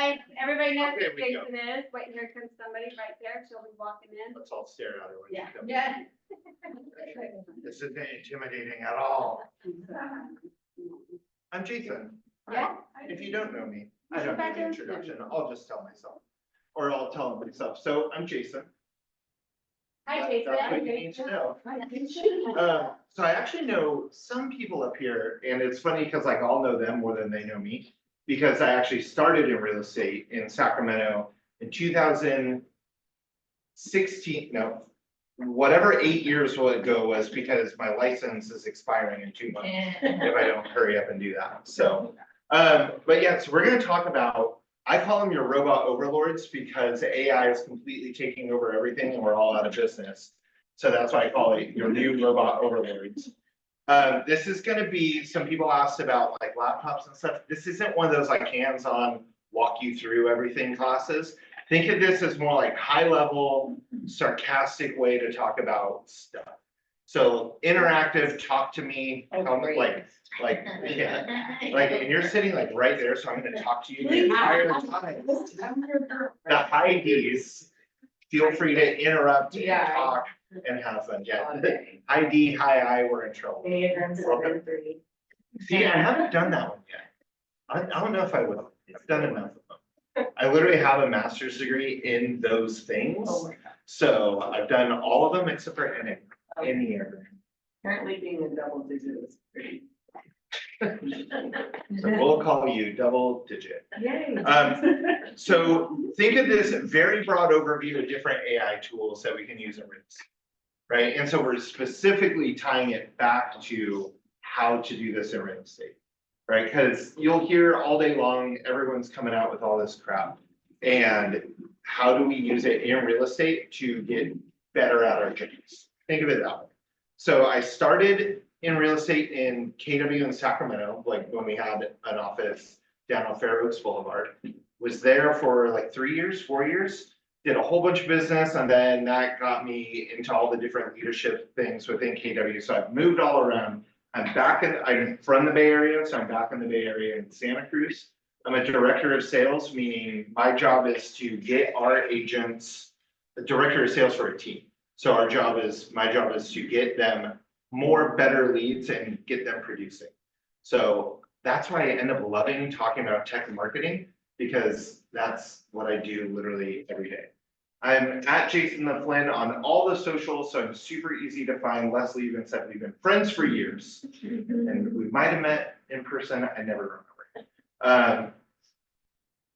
right, everybody knows There who we go. Jason is. Wait, here comes somebody right there. She'll be walking in. Let's all stare at her. Yeah. Yeah. This isn't intimidating at all. I'm Jason. Yeah. If you don't know me, I don't need an introduction. I'll just tell myself. Or I'll tell myself. So I'm Jason. Hi, Jason. That's what you need to know. So I actually know some people up here, and it's funny because like I'll know them more than they know me. Because I actually started in real estate in Sacramento in 2016, no, whatever 8 years ago was, because my license is expiring in 2 months if I don't hurry up and do that. So, but yeah, so we're gonna talk about, I call them your robot overlords because AI is completely taking over everything and we're all out of business. So that's why I call it your new robot overlords. This is gonna be, some people asked about like laptops and stuff. This isn't one of those like hands-on walk you through everything classes. Think of this as more like high level, sarcastic way to talk about stuff. So interactive, talk to me, yeah, like, and you're sitting like right there, so I'm gonna talk to you the entire time. The high Ds, feel free to interrupt and talk and have fun. Yeah, high D, high I, we're in trouble. See, I haven't done that one yet. I don't know if I will. I've done enough of them. I literally have a master's degree in those things. Oh my God. So I've done all of them except for Enneagram. Currently being a double digit is pretty. So we'll call you double digit. Yay. So think of this very broad overview of different AI tools that we can use in real estate, right? And so we're specifically tying it back to how to do this in real estate, right? Because you'll hear all day long, everyone's coming out with all this crap. And how do we use it in real estate to get better at our jobs? Think of it that way. So I started in real estate in KW in Sacramento, like when we had an office down on Fair Oaks Boulevard. Was there for like 3 years, 4 years, did a whole bunch of business, and then that got me into all the different leadership things within KW. So I've moved all around. I'm from the Bay Area, so I'm back in the Bay Area in Santa Cruz. I'm a director of sales, meaning my job is to get our agents, the director of sales for a team. So my job is to get them more better leads and get them producing. So that's why I end up loving talking about tech and marketing, because that's what I do literally every day. I'm at Jason the Flynn on all the socials, so I'm super easy to find. Leslie even said we've been friends for years, and we might have met in person. I never remember.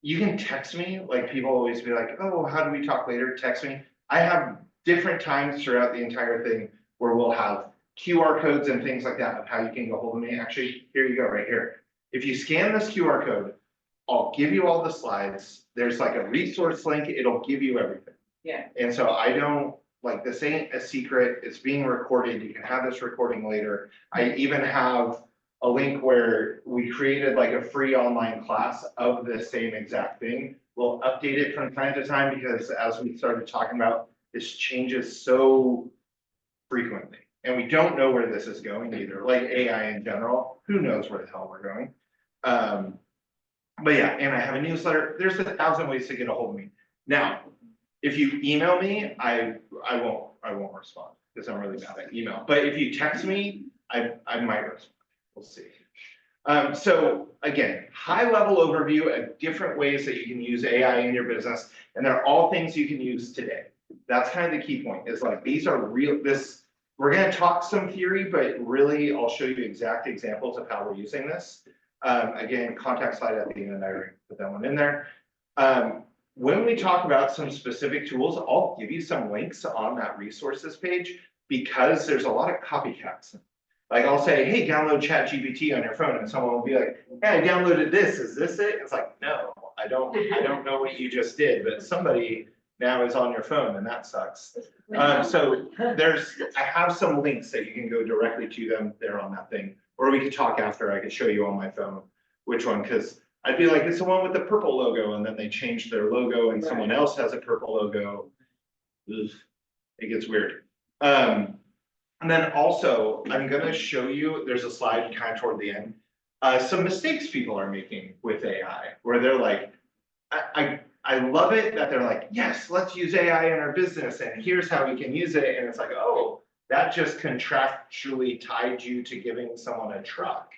You can text me, like people always be like, oh, how do we talk later? Text me. I have different times throughout the entire thing where we'll have QR codes and things like that of how you can get hold of me. Actually, here you go, right here. If you scan this QR code, I'll give you all the slides. There's like a resource link. It'll give you everything. Yeah. And so I don't, like, this ain't a secret. It's being recorded. You can have this recording later. I even have a link where we created like a free online class of the same exact thing. We'll update it from time to time because as we started talking about, this changes so frequently. And we don't know where this is going either, like AI in general. Who knows where the hell we're going? But yeah, and I have a newsletter. There's 1,000 ways to get a hold of me. Now, if you email me, I won't respond because I'm really bad at email. But if you text me, I might respond. We'll see. So again, high level overview of different ways that you can use AI in your business, and they're all things you can use today. That's kind of the key point. Is like these are real. We're going to talk some theory, but really I'll show you exact examples of how we're using this. Again, contact slide at the end, I already put that one in there. When we talk about some specific tools, I'll give you some links on that resources page because there's a lot of copycats. Like I'll say, hey, download ChatGPT on your phone, and someone will be like, hey, I downloaded this. Is this it? It's like, no, I don't know what you just did, but somebody now is on your phone, and that sucks. So I have some links that you can go directly to them there on that thing, or we could talk after. I could show you on my phone which one, because I'd be like, it's the one with the purple logo, and then they changed their logo, and someone else has a purple logo. Ugh, it gets weird. And then also, I'm going to show you, there's a slide kind of toward the end, some mistakes people are making with AI, where they're like, I love it that they're like, yes, let's use AI in our business and here's how we can use it. And it's like, oh, that just contractually tied you to giving someone a truck.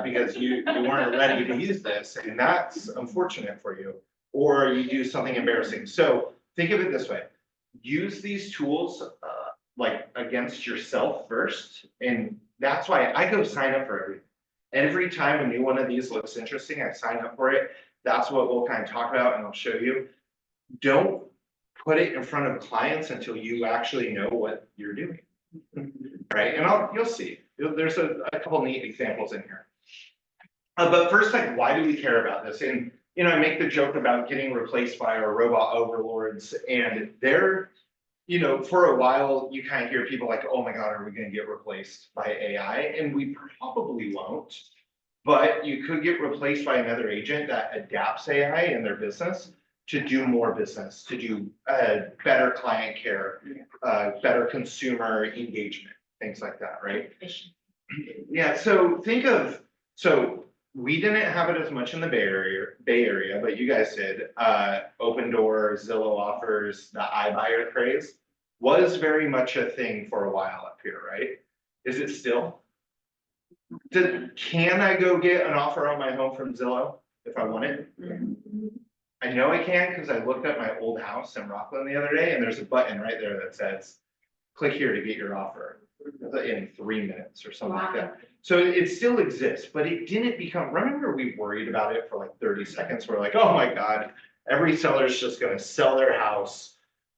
Because you weren't ready to use this, and that's unfortunate for you. Or you do something embarrassing. So think of it this way, use these tools like against yourself first. And that's why I go sign up for everything. Every time a new one of these looks interesting, I sign up for it. That's what we'll kind of talk about and I'll show you. Don't put it in front of clients until you actually know what you're doing. Right, and you'll see, there's a couple neat examples in here. But first, like, why do we care about this? And, you know, I make the joke about getting replaced by our robot overlords, and they're, you know, for a while, you kind of hear people like, oh my God, are we gonna get replaced by AI? And we probably won't, but you could get replaced by another agent that adapts AI in their business to do more business, to do better client care, better consumer engagement, things like that, right? Yeah, so so we didn't have it as much in the Bay Area, but you guys did. Open Door, Zillow offers, the iBuyer craze was very much a thing for a while up here, right? Is it still? Can I go get an offer on my home from Zillow if I want it? I know I can because I looked at my old house in Rockland the other day and there's a button right there that says, click here to get your offer in 3 minutes or something like that. So it still exists, but it didn't become, remember we worried about it for like 30 seconds. We're like, oh my God, every seller's just gonna sell their house.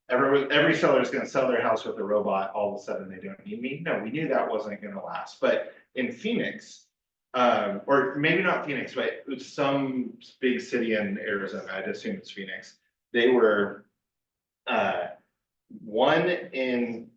Every seller is gonna sell their house with a robot. All of a sudden they don't need me. No, we knew that wasn't gonna last. But in Phoenix, or maybe not Phoenix, but it was some big city in Arizona, I'd assume it's Phoenix. They were 1 in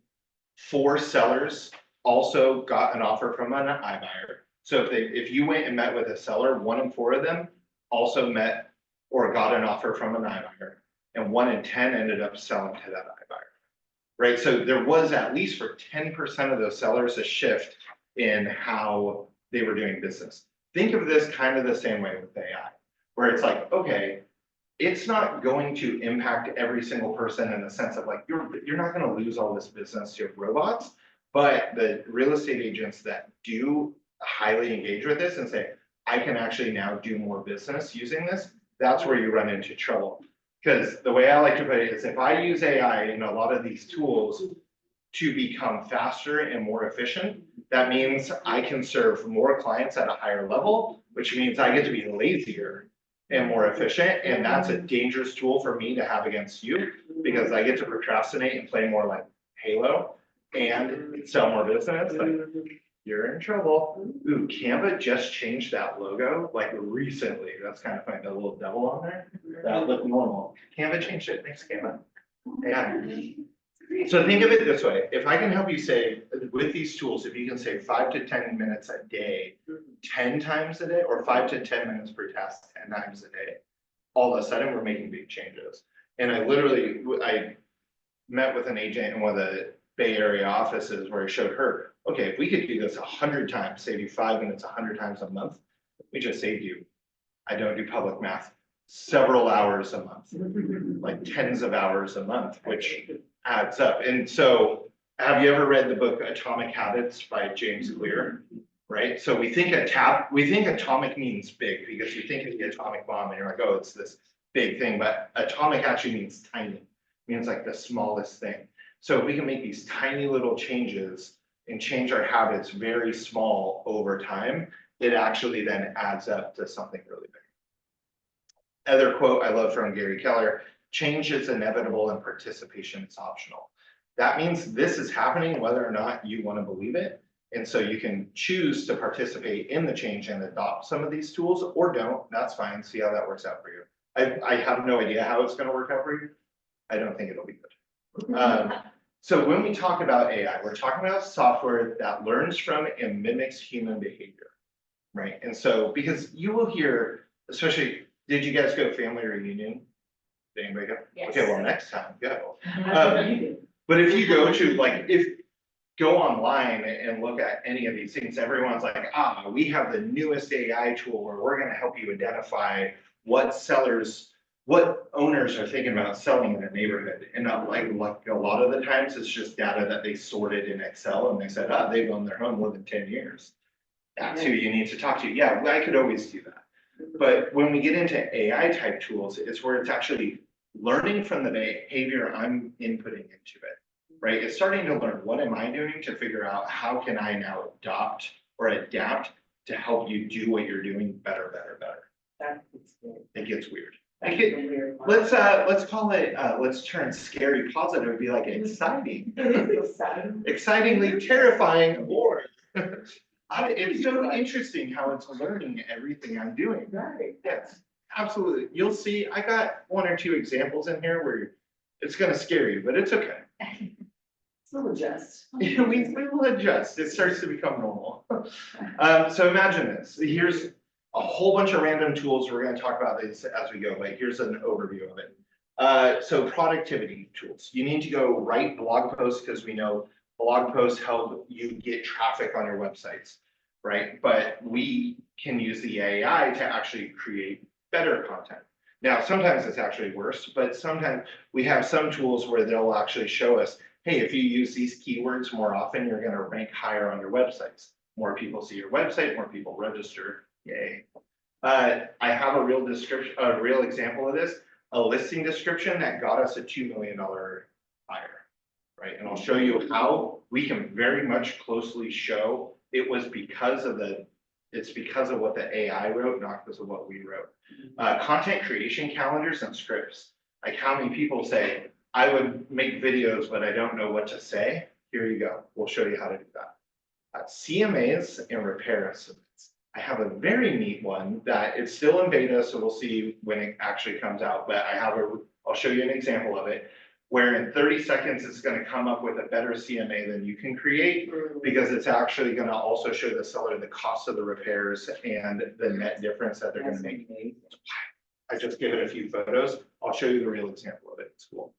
4 sellers also got an offer from an iBuyer. So if you went and met with a seller, 1 in 4 of them also met or got an offer from an iBuyer, and 1 in 10 ended up selling to that iBuyer. Right, so there was at least for 10% of those sellers a shift in how they were doing business. Think of this kind of the same way with AI, where it's like, okay, it's not going to impact every single person in the sense of like, you're not gonna lose all this business to robots, but the real estate agents that do highly engage with this and say, I can actually now do more business using this, that's where you run into trouble. Because the way I like to put it is if I use AI in a lot of these tools to become faster and more efficient, that means I can serve more clients at a higher level, which means I get to be lazier and more efficient. And that's a dangerous tool for me to have against you because I get to procrastinate and play more like Halo and sell more business. Like, you're in trouble. Ooh, Canva just changed that logo like recently. That's kind of funny, the little devil on there. That looked normal. Canva changed it. Thanks, Canva. Yeah. So think of it this way, if I can help you save, with these tools, if you can save 5 to 10 minutes a day, 10 times a day, or 5 to 10 minutes per task, 10 times a day, all of a sudden we're making big changes. And I met with an agent in one of the Bay Area offices where I showed her, okay, if we could do this 100 times, save you 5 minutes 100 times a month, we just saved you, I don't do public math, several hours a month, like tens of hours a month, which adds up. And so have you ever read the book Atomic Habits by James Clear? Right, so we think atomic means big because you think of the atomic bomb and you're like, oh, it's this big thing, but atomic actually means tiny, it means like the smallest thing. So if we can make these tiny little changes and change our habits very small over time, it actually then adds up to something really big. Other quote I love from Gary Keller, change is inevitable and participation is optional. That means this is happening whether or not you want to believe it. And so you can choose to participate in the change and adopt some of these tools or don't, that's fine, see how that works out for you. I have no idea how it's going to work out for you. I don't think it'll be good. So when we talk about AI, we're talking about software that learns from and mimics human behavior, right? And so, because you will hear, especially, did you guys go family reunion? Did anybody go? Yes. Okay, well, next time, go. But if you go to, go online and look at any of these things, everyone's like, we have the newest AI tool where we're gonna help you identify what sellers what owners are thinking about selling in a neighborhood. And not like a lot of the times, it's just data that they sorted in Excel and they said, they've owned their home more than 10 years. That's who you need to talk to. Yeah, I could always do that. But when we get into AI type tools, it's where it's actually learning from the behavior I'm inputting into it, right? It's starting to learn, what am I doing to figure out how can I now adopt or adapt to help you do what you're doing better. That's good. It gets weird. That's the weird part. Let's call it, let's turn scary positive, be like exciting. It is exciting. Excitingly terrifying, or it's so interesting how it's learning everything I'm doing. Right. Yes, absolutely. You'll see, I got 1 or 2 examples in here where it's gonna scare you, but it's okay. We'll adjust. We will adjust. It starts to become normal. So imagine this. Here's a whole bunch of random tools. We're gonna talk about these as we go, but here's an overview of it. So productivity tools. You need to go write blog posts because we know blog posts help you get traffic on your websites, right? But we can use the AI to actually create better content. Now, sometimes it's actually worse, but sometimes we have some tools where they'll actually show us, hey, if you use these keywords more often, you're gonna rank higher on your websites. More people see your website, more people register, yay. I have a real example of this, a listing description that got us a $2 million buyer, right? And I'll show you how we can very much closely show it was because of what the AI wrote, not because of what we wrote. Content creation calendars and scripts. Like how many people say, I would make videos, but I don't know what to say. Here you go. We'll show you how to do that. CMAs and repair estimates. I have a very neat one that it's still in beta, so we'll see when it actually comes out, but I'll show you an example of it, where in 30 seconds, it's gonna come up with a better CMA than you can create, because it's actually gonna also show the seller the cost of the repairs and the net difference that they're gonna make. I just give it a few photos. I'll show you the real example of it. It's cool.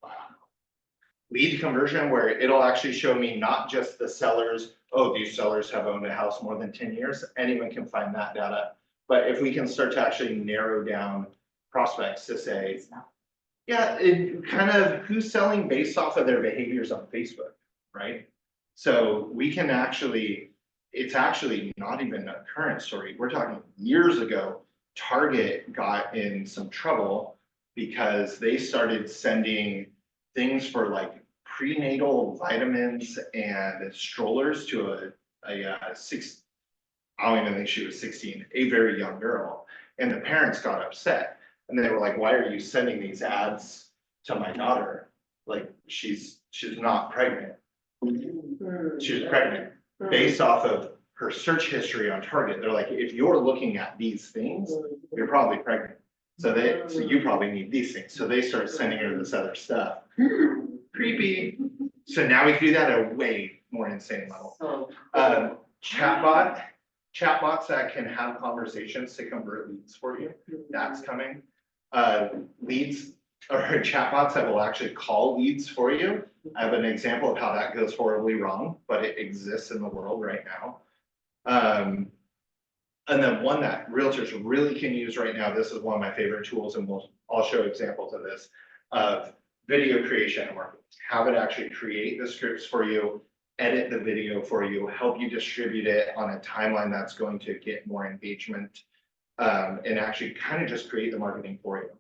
Lead conversion, where it'll actually show me not just the sellers, these sellers have owned a house more than 10 years. Anyone can find that data. But if we can start to actually narrow down prospects to say, yeah, it kind of who's selling based off of their behaviors on Facebook, right? So we can actually, it's actually not even a current story. We're talking years ago, Target got in some trouble because they started sending things for like prenatal vitamins and strollers to I don't even think she was 16, a very young girl. And the parents got upset and they were like, why are you sending these ads to my daughter? Like she's not pregnant. She was pregnant based off of her search history on Target. They're like, if you're looking at these things, you're probably pregnant. So you probably need these things. So they start sending her this other stuff. Creepy. So now we can do that at a way more insane level. Chatbots that can have conversations to convert leads for you. That's coming. Leads or chatbots that will actually call leads for you. I have an example of how that goes horribly wrong, but it exists in the world right now. And then one that realtors really can use right now, this is one of my favorite tools, and I'll show examples of this, of video creation and marketing. Have it actually create the scripts for you, edit the video for you, help you distribute it on a timeline that's going to get more engagement, and actually kind of just create the marketing for you.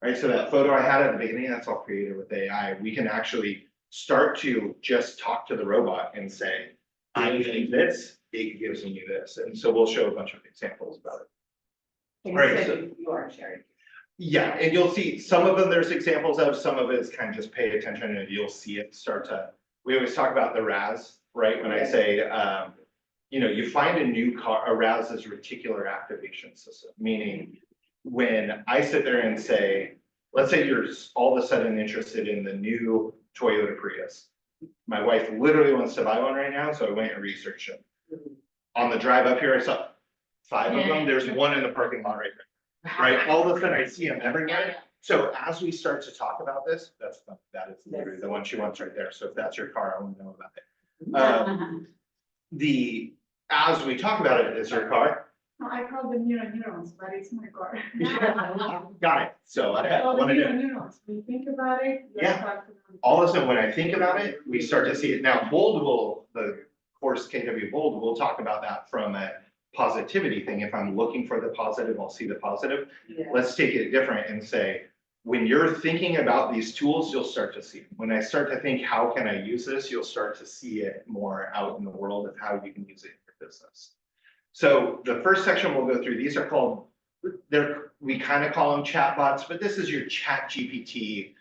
Right, so that photo I had at the beginning, that's all created with AI. We can actually start to just talk to the robot and say, I need this, it gives me this. And so we'll show a bunch of examples about it. And Right, you so- said you are sharing. Yeah, and you'll see some of them, there's examples of, some of it's kind of just pay attention and you'll see it start to, we always talk about the RAS, right? When I say, you find a new car, a RAS is reticular activation system, meaning when I sit there and say, let's say you're all of a sudden interested in the new Toyota Prius. My wife literally wants to buy one right now, so I went and researched it. On the drive up here, I saw 5 of them. There's one in the parking lot right there. Right, all of a sudden I see them everywhere. So as we start to talk about this, that is literally the one she wants right there. So if that's your car, I want to know about it. As we talk about it, is her car. No, I call them neurons, but it's my car. Got it. So I All the wanted to, neurons, we think about it. you Yeah. start to- all of a sudden, when I think about it, we start to see it. Now, bold will, the course KW Bold, we'll talk about that from a positivity thing. If I'm looking for the positive, I'll see the positive. Yeah. Let's take it different and say, when you're thinking about these tools, you'll start to see them. When I start to think, how can I use this? You'll start to see it more out in the world of how you can use it in your business. So the first section we'll go through, these are called, we kind of call them chatbots, but this is your Chat GPT.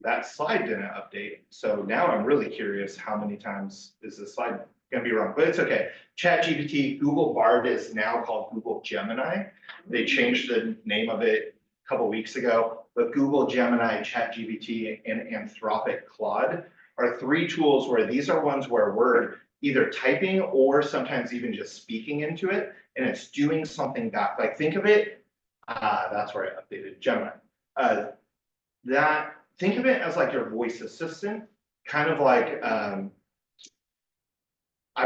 That slide didn't update. So now I'm really curious, how many times is this slide gonna be wrong? But it's okay. Chat GPT, Google Bard is now called Google Gemini. They changed the name of it a couple weeks ago, but Google Gemini, Chat GPT, and Anthropic Claude are three tools where these are ones where we're either typing or sometimes even just speaking into it, and it's doing something back. Like think of it, that's where I updated Gemini. Think of it as like your voice assistant, kind of like, I'm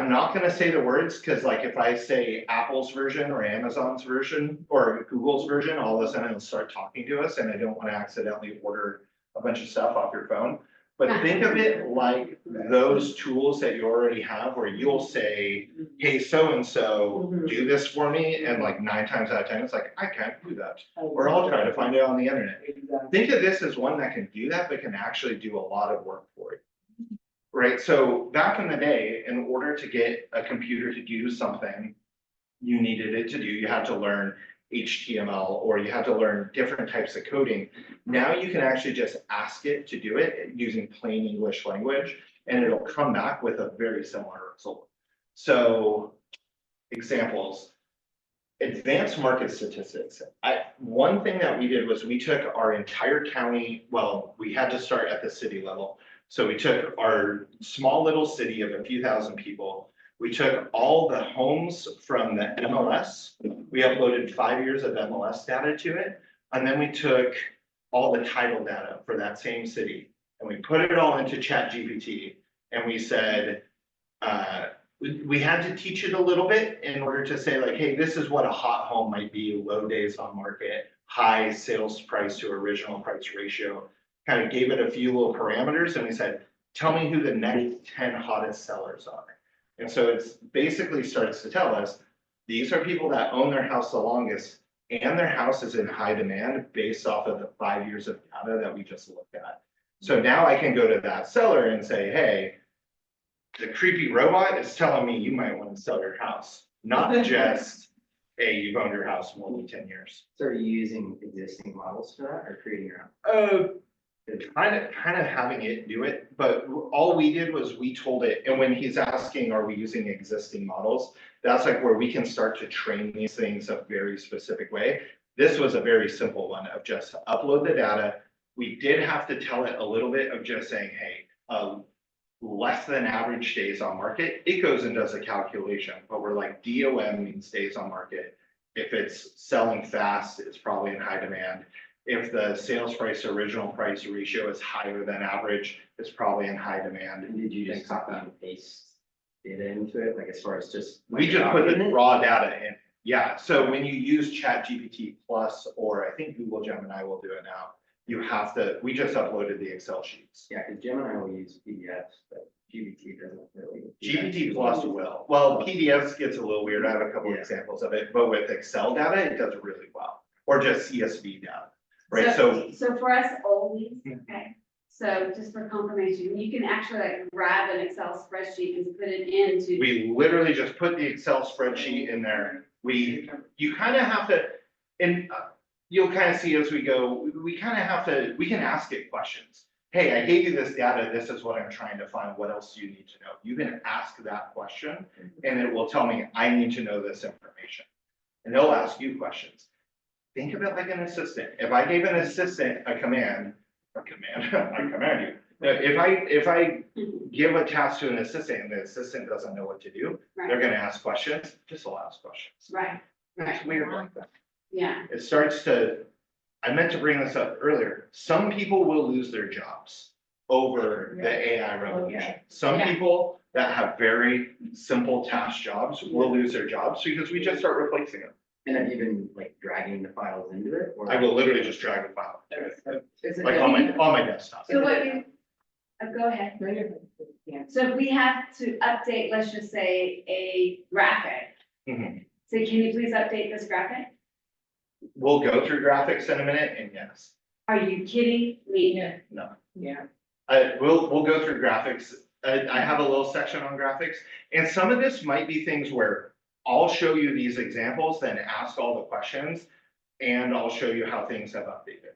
not gonna say the words, because like if I say Apple's version or Amazon's version or Google's version, all of a sudden it'll start talking to us, and I don't want to accidentally order a bunch of stuff off your phone. But think of it like those tools that you already have, where you'll say, hey, so-and-so, do this for me, and like 9 times out of 10, it's like, I can't do that. Or I'll try to find it on the internet. Exactly. Think of this as one that can do that, but can actually do a lot of work for you. Right, so back in the day, in order to get a computer to do something you needed it to do, you had to learn HTML, or you had to learn different types of coding. Now you can actually just ask it to do it using plain English language, and it'll come back with a very similar result. So examples, advanced market statistics. One thing that we did was we took our entire county, well, we had to start at the city level. So we took our small little city of a few thousand people. We took all the homes from the MLS. We uploaded 5 years of MLS data to it. And then we took all the title data for that same city, and we put it all into Chat GPT. And we said, we had to teach it a little bit in order to say like, hey, this is what a hot home might be, low days on market, high sales price to original price ratio. Kind of gave it a few little parameters, and we said, tell me who the next 10 hottest sellers are. And so it's basically starts to tell us, these are people that own their house the longest, and their house is in high demand based off of the 5 years of data that we just looked at. So now I can go to that seller and say, hey, the creepy robot is telling me you might want to sell your house, not just, hey, you've owned your house more than 10 years. So are you using existing models for that, or creating your own? Kind of having it do it, but all we did was we told it, and when he's asking, are we using existing models? That's like where we can start to train these things a very specific way. This was a very simple one of just upload the data. We did have to tell it a little bit of just saying, hey, less than average days on market. It goes and does a calculation, but we're like DOM means days on market. If it's selling fast, it's probably in high demand. If the sales price to original price ratio is higher than average, it's probably in high demand. And did you just copy and paste data into it, like as far as just? We just put the raw data in. Yeah, so when you use Chat GPT Plus, or I think Google Gemini will do it now, you have to, we just uploaded the Excel sheets. Yeah, because Gemini will use PDFs, but GPT doesn't really. GPT Plus will. Well, PDFs gets a little weird. I have a couple Yeah. examples of it, but with Excel data, it does really well. Or just CSV data, right? So So for us oldies, okay, so just for confirmation, you can actually like grab an Excel spreadsheet and put it into. we literally just put the Excel spreadsheet in there. You kind of have to, and you'll kind of see as we go, we kind of have to, we can ask it questions. Hey, I gave you this data. This is what I'm trying to find. What else do you need to know? You can ask that question, and it will tell me, I need to know this information. And they'll ask you questions. Think of it like an assistant. If I gave an assistant a command, I command you. Now, if I give a task to an assistant and the assistant doesn't know what to do, they're Right, gonna ask questions, this will ask questions. right, It's weird like that. yeah, It starts to, I meant to bring this up earlier, some people will lose their jobs over the AI revolution. Some Yeah. people that have very simple task jobs will lose their jobs because we just start replacing them. And have you been like dragging the files into it or? I will literally just drag a file, Is it like on my desktop. So what you, go ahead. Yeah. So if we have to update, let's just say, a graphic. Mhm. So can you please update this graphic? We'll go through graphics in a minute, and yes, Are you kidding me? no. Yeah. We'll go through graphics. I have a little section on graphics, and some of this might be things where I'll show you these examples, then ask all the questions, and I'll show you how things have updated,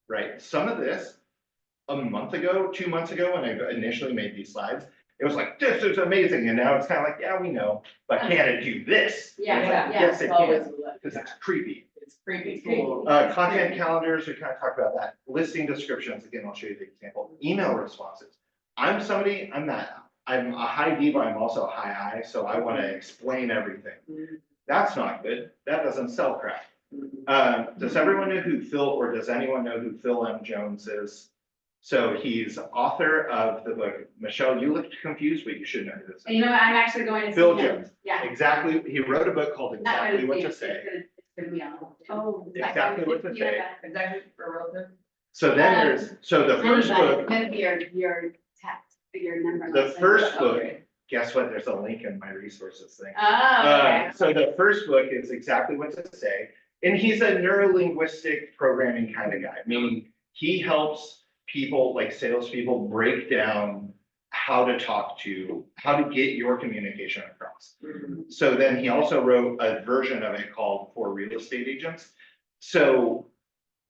right? Some of this, a month ago, 2 months ago, when I initially made these slides, it was like, this is amazing, and now it's kind of like, yeah, we know, but can it do this? Yeah, It's like, yeah. yes, it Always can, a look. because it's creepy. It's creepy cool. Content calendars, we kind of talked about that. Listing descriptions, again, I'll show you the example. Email responses. I'm a high D, but I'm also a high I, so I want to explain everything. That's not good. That doesn't sell crap. Does everyone know who Phil, or does anyone know who Phil M. Jones is? So he's author of the book, Michelle, you looked confused, but you should know who this And you is. know what, I'm actually going to see Phil him. Jones. Yeah. Exactly, he wrote a book called Not Exactly going What to see to him. Say. It's gonna be on. Oh. Exactly what to say. Is that for real? So then there's, so the first Anybody, book, It's gonna be your text, your number. the first book, Okay. guess what? There's a link in my resources thing. Oh, okay. So the first book is Exactly What to Say, and he's a neuro-linguistic programming kind of guy, meaning he helps people, like salespeople, break down how to talk to, how to get your communication across. So then he also wrote a version of it called For Real Estate Agents. So,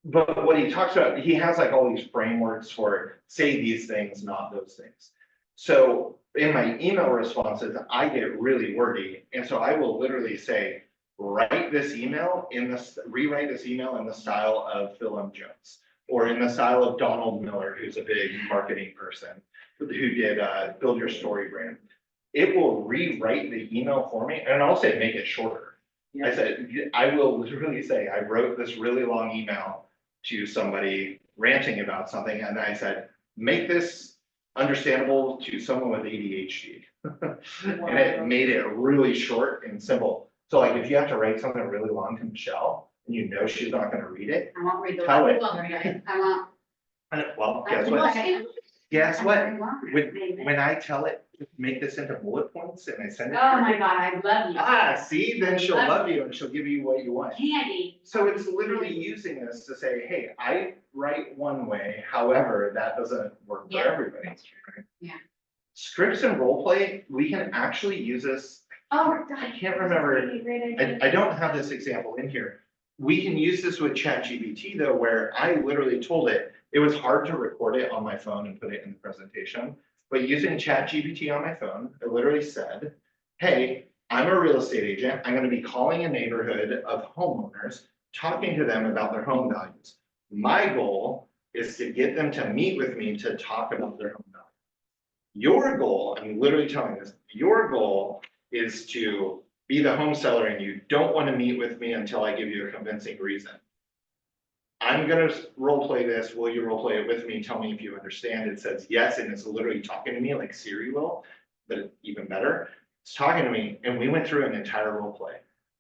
but what he talks about, he has like all these frameworks for say these things, not those things. So in my email responses, I get really wordy. And so I will literally say, rewrite this email in the style of Phil M. Jones, or in the style of Donald Miller, who's a big marketing person, who did Build Your Story brand. It will rewrite the email for me, and I'll say, make it shorter. I said, I will literally say, I wrote this really long email to somebody ranting about something, and I said, make this understandable to someone with ADHD. And it made it really short and simple. So like, if you have to write something really long to Michelle, and you know she's not gonna read it, I won't read the. Tell it. I won't. well, guess what? Guess what? When I tell it, make this into bullet points and I send it. to Oh her, my God, I love you. See, then she'll love you and she'll give you what you want. Candy. So it's literally using this to say, hey, I write one way, however, that doesn't work for Yeah, everybody. that's true. Yeah. Scripts and role play, we can actually use this. Oh, God. I can't remember. I don't have this example in here. We can use this with ChatGPT though, where I literally told it, it was hard to record it on my phone and put it in the presentation. But using ChatGPT on my phone, I literally said, hey, I'm a real estate agent. I'm going to be calling a neighborhood of homeowners, talking to them about their home values. My goal is to get them to meet with me to talk about their home value. Your goal, I'm literally telling this, your goal is to be the home seller and you don't want to meet with me until I give you a convincing reason. I'm gonna role play this. Will you role play it with me? Tell me if you understand. It says yes, and it's literally talking to me like Siri will, but even better. It's talking to me, and we went through an entire role play.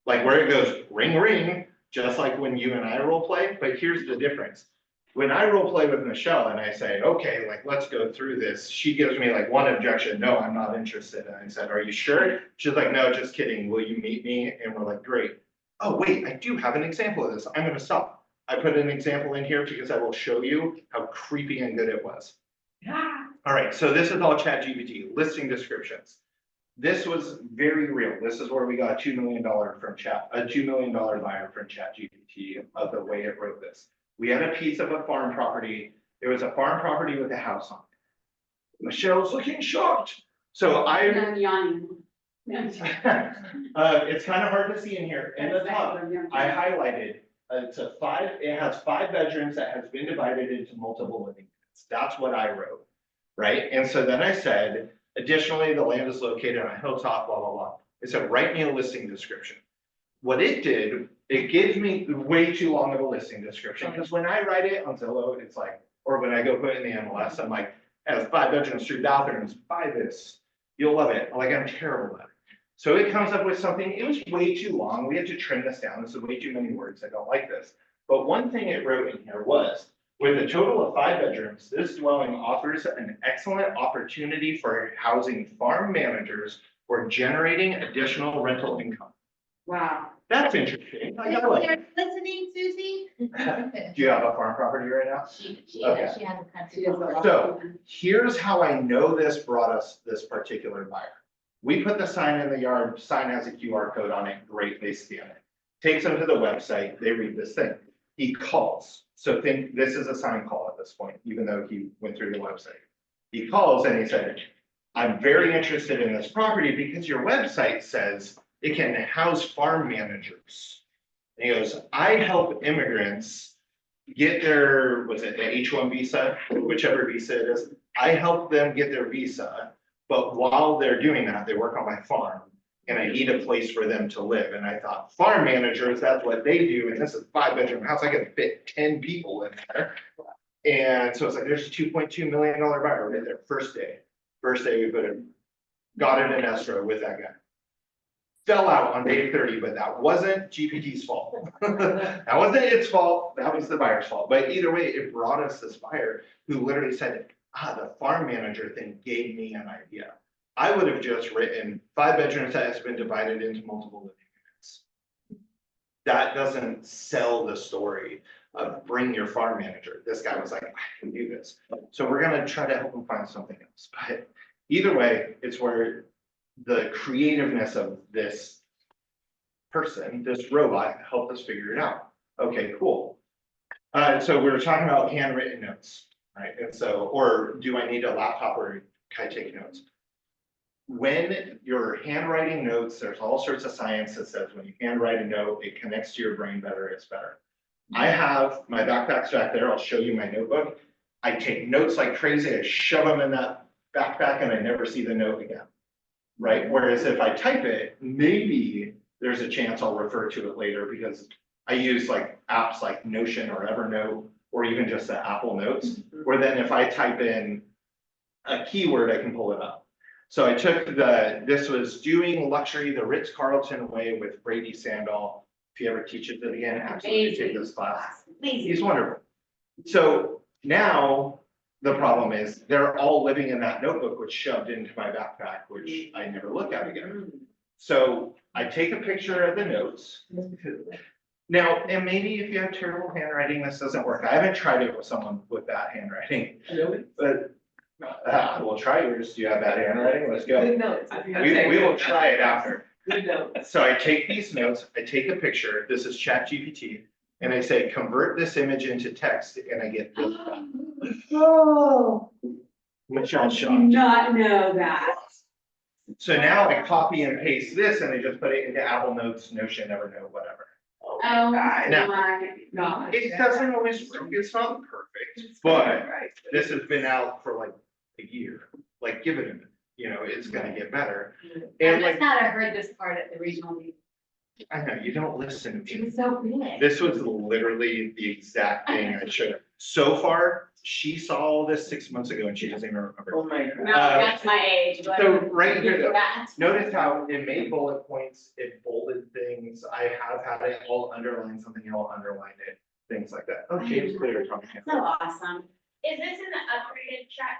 Like where it goes ring ring, just like when you and I role play, but here's the difference. When I role play with Michelle and I say, okay, like let's go through this, she gives me like one objection, no, I'm not interested. And I said, are you sure? She's like, no, just kidding. Will you meet me? And we're like, great. Oh, wait, I do have an example of this. I'm gonna stop. I put an example in here because I will show you how creepy and good it was. All right, so this is all ChatGPT, listing descriptions. This was very real. This is where we got $2 million from $2 million buyer from ChatGPT of the way it wrote this. We had a piece of a farm property. There was a farm property with a house on it. Michelle's looking shocked. So I'm yawning. it's kind of hard to see in here. In the top, I highlighted, it has 5 bedrooms that has been divided into multiple living units. That's what I wrote, right? And so then I said, additionally, the land is located on a hilltop, blah, blah, blah. It said, write me a listing description. What it did, it gives me way too long of a listing description, because when I write it on Zillow, it's like, or when I go put it in the MLS, I'm like, has 5 bedrooms, 3 bathrooms, buy this. You'll love it. Like, I'm terrible at it. So it comes up with something, it was way too long. We had to trim this down. This is way too many words. I don't like this. But one thing it wrote in here was, with a total of 5 bedrooms, this dwelling offers an excellent opportunity for housing farm managers or generating additional rental income. Wow. That's interesting. I like it. Listening, Susie? Do you have a farm property right now? She Okay. has a country. She does a club. lot. So here's how I know this brought us this particular buyer. We put the sign in the yard, sign has a QR code on it, great, they scan it. Takes them to the website, they read this thing. He calls, so think this is a sign call at this point, even though he went through the website. He calls and he said, I'm very interested in this property because your website says it can house farm managers. And he goes, I help immigrants get their, was it the H-1 visa, whichever visa it is. I help them get their visa, but while they're doing that, they work on my farm. And I need a place for them to live. And I thought, farm managers, that's what they do. And this is a 5-bedroom house. I can fit 10 people in there. And so it's like, there's a $2.2 million buyer right there, first day. First day we put it, got it in escrow with that guy. Fell out on day 30, but that wasn't GPT's fault. That wasn't its fault, that was the buyer's fault. But either way, it brought us this buyer who literally said, the farm manager thing gave me an idea. I would have just written 5 bedrooms that has been divided into multiple living units. That doesn't sell the story of bring your farm manager. This guy was like, I can do this. So we're gonna try to help him find something else. But either way, it's where the creativeness of this person, this robot, helped us figure it out. Okay, cool. So we were talking about handwritten notes, right? And so, or do I need a laptop or can I take notes? When you're handwriting notes, there's all sorts of science that says when you handwrite a note, it connects to your brain better, it's better. I have my backpack's back there. I'll show you my notebook. I take notes like crazy. I shove them in that backpack and I never see the note again. Right? Whereas if I type it, maybe there's a chance I'll refer to it later because I use like apps like Notion or Evernote or even just the Apple Notes, where then if I type in a keyword, I can pull it up. So I took this was doing luxury the Ritz-Carlton way with Brady Sandall. If he ever teaches it again, absolutely take this class. He's wonderful. So now the problem is they're all living in that notebook, which shoved into my backpack, which I never look at again. So I take a picture of the notes. Now, and maybe if you have terrible handwriting, this doesn't work. I haven't tried it with someone with bad handwriting, Really? but we'll try yours. Do you have bad handwriting? Let's go. Good notes. We will try it after. Good notes. So I take these notes, I take a picture, this is ChatGPT, and I say, convert this image into text, and I get this back. Oh, Michelle I did Shaw. not know that. So now I copy and paste this, and I just put it into Apple Notes, Notion, Evernote, whatever. Oh my Now- God. It doesn't always work, it's not perfect, but this has been out for like a year. Like, give it a minute, it's gonna get better. I And must like, not have heard this part at the regional meeting. I know, you don't listen to It me. was so big. This was literally the exact thing I should have. So far, she saw all this 6 months ago and she doesn't even remember. Oh my No, God. that's my age, but. So right here, though, That. notice how it made bullet points, it bolded things. I have had it all underline something, I'll underline it, things like that. Oh, James Clear talking. So awesome. Is this an upgraded check?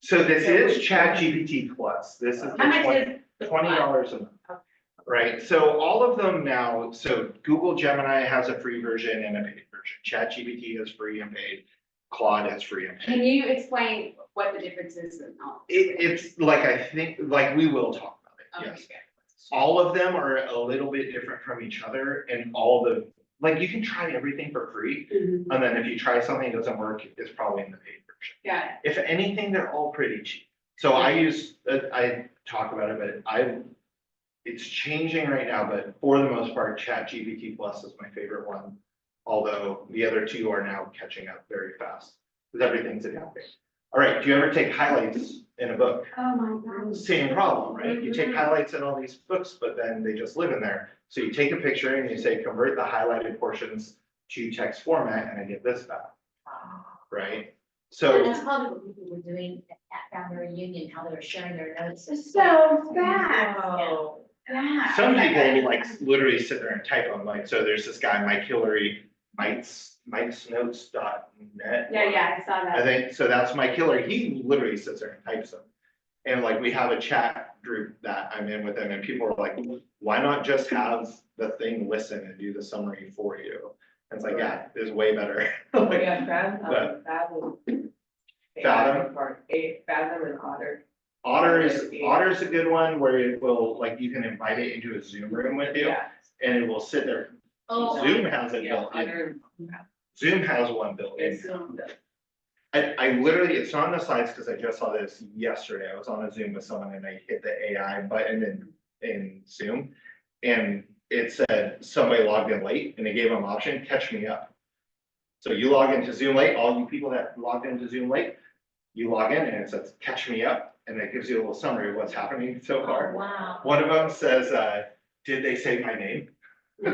So this is ChatGPT Plus. This is How much is? the $20 a month. Right, so all of them now, so Google Gemini has a free version and a paid version. ChatGPT is free and paid. Claude is free and paid. Can you explain what the difference is in all? It's like, I think, like we will talk about it, yes. Okay. All of them are a little bit different from each other and all the, like you can try everything for free. Mhm. And then if you try something that doesn't work, it's probably in the paid version. Got it. If anything, they're all pretty cheap. So I talk about it, but it's changing right now, but for the most part, ChatGPT Plus is my favorite one. Although the other two are now catching up very fast, because everything's adapting. All right, do you ever take highlights in a book? Oh, my God. Same problem, right? You take highlights in all these books, but then they just live in there. So you take a picture and you say, convert the highlighted portions to text format, and I get this back, right? And So, that's probably what people were doing family reunion, how they were sharing their notes. So fast. Oh, Yeah. Some people like literally sit there and type on, like, so there's this guy, Mike Hillary, mikesnotes.net. Yeah, I saw I that. think, so that's Mike Hillary, he literally sits there and types them. And like, we have a chat group that I'm in with them, and people are like, why not just have the thing listen and do the summary for you? And it's like, yeah, it's way better. Like, yeah, But- Fathom. Fathom? Fathom and Otter. Otter's a good one where it will, like, you can invite it into a Zoom room with you, Yeah. and it will sit there. Oh, Zoom has it Yeah, built in, Otter. Zoom has one built in. It's, I literally, it's not on the slides because I just saw this yesterday. I was on a Zoom with someone and I hit the AI button in Zoom. And it said somebody logged in late, and they gave them an option, catch me up. So you log into Zoom late, all you people that logged into Zoom late, you log in and it says, catch me up. And it gives you a little summary of what's happening so far. wow. One of them says, did they say my name? So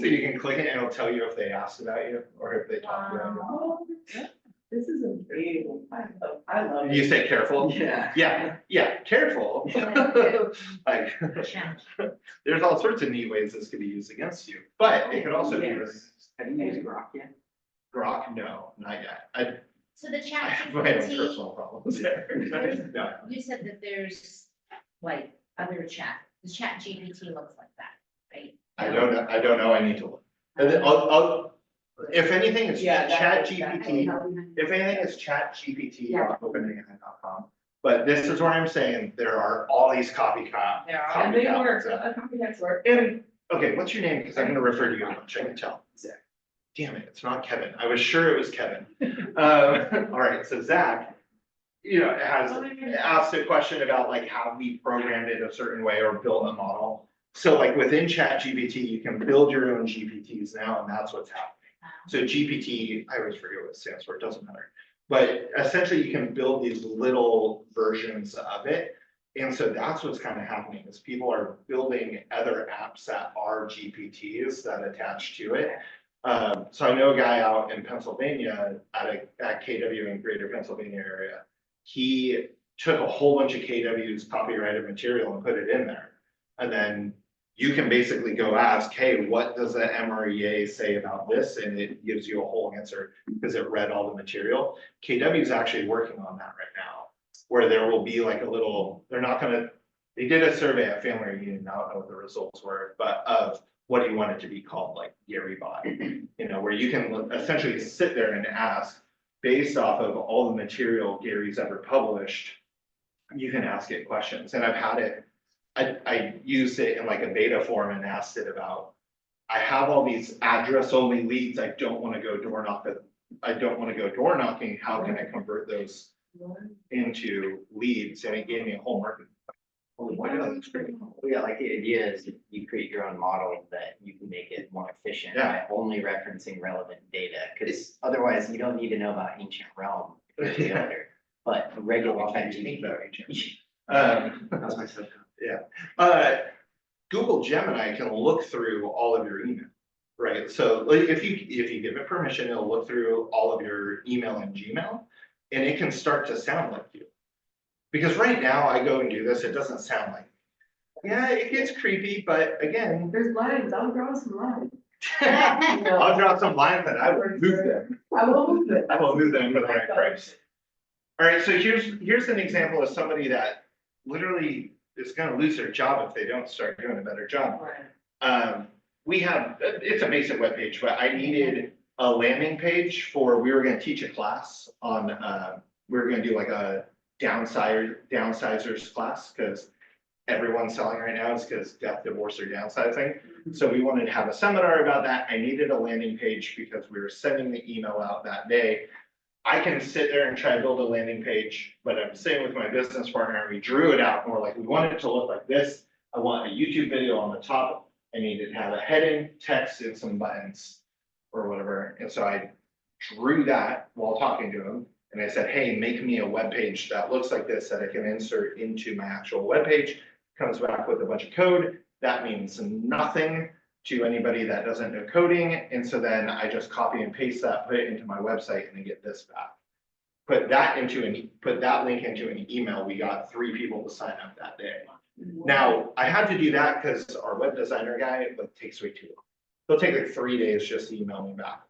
you can click it and it'll tell you if they asked about you or if they talked about you. oh, this is amazing. I love it. You say careful? Yeah. Yeah, careful. Like, Challenge. there's all sorts of neat ways this could be used against you, but it could also be really, Have you used Grok yet? Grok, no, not yet. I So the I chat have my own GPT, personal problems there. No. you said that there's like other chat, the chat GPT looks like that, right? I don't know, I need to look. And then if anything, it's Yeah, that chat is- that- GPT, if anything, it's chat GPT.openai.com. But this is where I'm saying there are all these copycat. There are. And they copycats work, out. copycats work. And, okay, what's your name? Because I'm gonna refer to you a bunch, I can tell. Zach. Damn it, it's not Kevin. I was sure it was Kevin. All right, so Zach, has asked a question about like how we programmed it a certain way or built a model. So like within ChatGPT, you can build your own GPTs now, and that's what's happening. So GPT, I always forget what it stands for, it doesn't matter. But essentially you can build these little versions of it. And so that's what's kind of happening is people are building other apps that are GPTs that attach to it. So I know a guy out in Pennsylvania at KW in Greater Pennsylvania area. He took a whole bunch of KW's copyrighted material and put it in there. And then you can basically go ask, hey, what does the MREA say about this? And it gives you a whole answer because it read all the material. KW is actually working on that right now, where there will be like a little, they did a survey at Family Reunion, I don't know what the results were, but of what do you want it to be called, like Gary Bot, where you can essentially sit there and ask based off of all the material Gary's ever published, you can ask it questions. And I've had it, I used it in like a beta form and asked it about, I have all these address only leads, I don't want to go door knocking, how can I convert those into leads? And it gave me a whole market. Holy boy, that looks pretty cool. Well, yeah, like the idea is that you create your own model that you can make it more efficient by only referencing relevant data. Because otherwise you don't need to know about ancient Rome if you're the builder, but regular ChatGPT. That's my stuff. Google Gemini can look through all of your email, right? So like, if you give it permission, it'll look through all of your email and Gmail, and it can start to sound like you. Because right now I go and do this, it doesn't sound like me. Yeah, it gets creepy, but again, There's lines, I'll draw some lines. I'll draw some lines and I will move them. I will move it. I will move them for the right price. All right, so here's an example of somebody that literally is gonna lose their job if they don't start doing a better job. We have, it's a basic webpage, but I needed a landing page we were gonna teach a class on, we were gonna do like a downsizers class, because everyone's selling right now is because death, divorce, or downsizing. So we wanted to have a seminar about that. I needed a landing page because we were sending the email out that day. I can sit there and try to build a landing page, but I'm sitting with my business partner and we drew it out and we're like, we want it to look like this. I want a YouTube video on the top. I needed to have a heading, text, and some buttons or whatever. And so I drew that while talking to him. And I said, hey, make me a web page that looks like this that I can insert into my actual web page. Comes back with a bunch of code. That means nothing to anybody that doesn't know coding. And so then I just copy and paste that, put it into my website, and I get this back. put that link into an email, we got 3 people to sign up that day. Now, I had to do that because our web designer guy, it takes way too long. It'll take like 3 days just to email me back.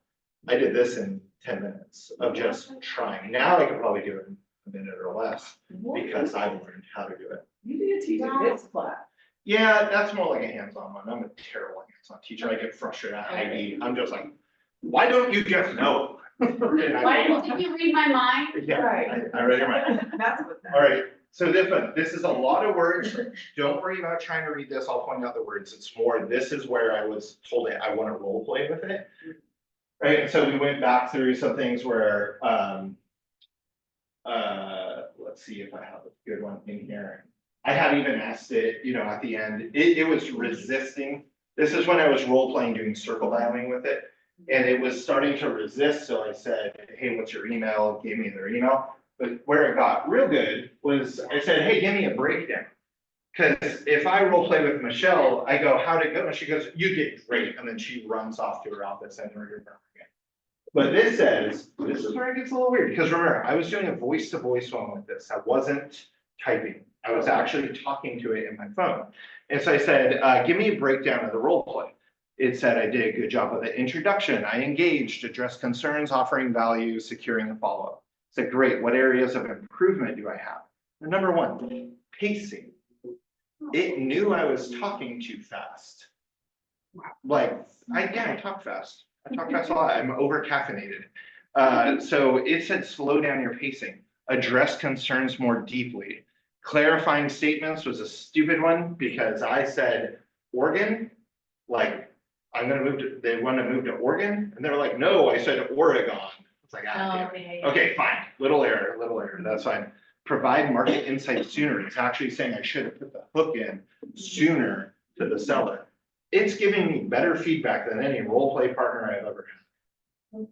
I did this in 10 minutes of just trying. Now I could probably do it in a minute or less because I've learned how to do it. You need to teach a kids class. Yeah, that's more like a hands-on one. I'm a terrible hands-on teacher. I get frustrated at ID. I'm just like, why don't you just know? And Did you read my mind? Yeah, Right. I read your mind. That's what that. All right, so this is a lot of words. Don't worry about trying to read this. I'll point out the words. It's more, this is where I was told it. I want to role play with it. Right, and so we went back through some things where, let's see if I have a good one in here. I had even asked it, at the end, it was resisting. This is when I was role playing, doing circle dialing with it. And it was starting to resist, so I said, hey, what's your email? Gave me their email. But where it got real good was I said, hey, give me a breakdown. Because if I role play with Michelle, I go, how'd it go? And she goes, you did great. And then she runs off to her office and we're again. But this says, this is where it gets a little weird, because remember, I was doing a voice-to-voice one with this. I wasn't typing. I was actually talking to it in my phone. And so I said, give me a breakdown of the role play. It said I did a good job with the introduction. I engaged, addressed concerns, offering value, securing a follow-up. I said, great, what areas of improvement do I have? And number 1, pacing. It knew I was talking too fast. Like, I talk fast. I talk fast a lot. I'm over caffeinated. So it said, slow down your pacing, address concerns more deeply. Clarifying statements was a stupid one because I said, Oregon, like, they want to move to Oregon. And they're like, no, I said Oregon. It's like, damn. Okay, fine. Little error. That's fine. Provide market insight sooner. It's actually saying I should have put the hook in sooner to the seller. It's giving me better feedback than any role play partner I've ever had.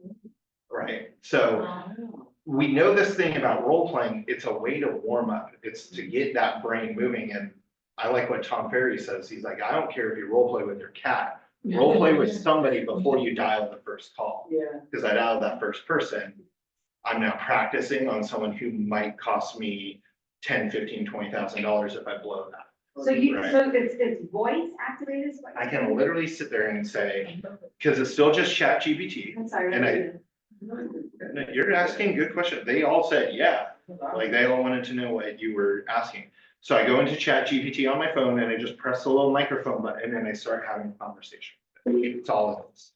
Right. So we know this thing about role playing. It's a way to warm up. It's to get that brain moving. And I like what Tom Ferry says. He's like, I don't care if you role play with your cat. Role play with somebody before you dial the first call. Yeah. Because I dialed that first person. I'm now practicing on someone who might cost me $10,000, $15,000, $20,000 if I blow that. So Right. so it's voice activated? Is what I you're can saying? literally sit there and say, because it's still just Chat GPT. I'm sorry. and You're asking good questions. They all said, yeah, like they all wanted to know what you were asking. So I go into Chat GPT on my phone and I just press the little microphone button and I start having a conversation. It's all it is.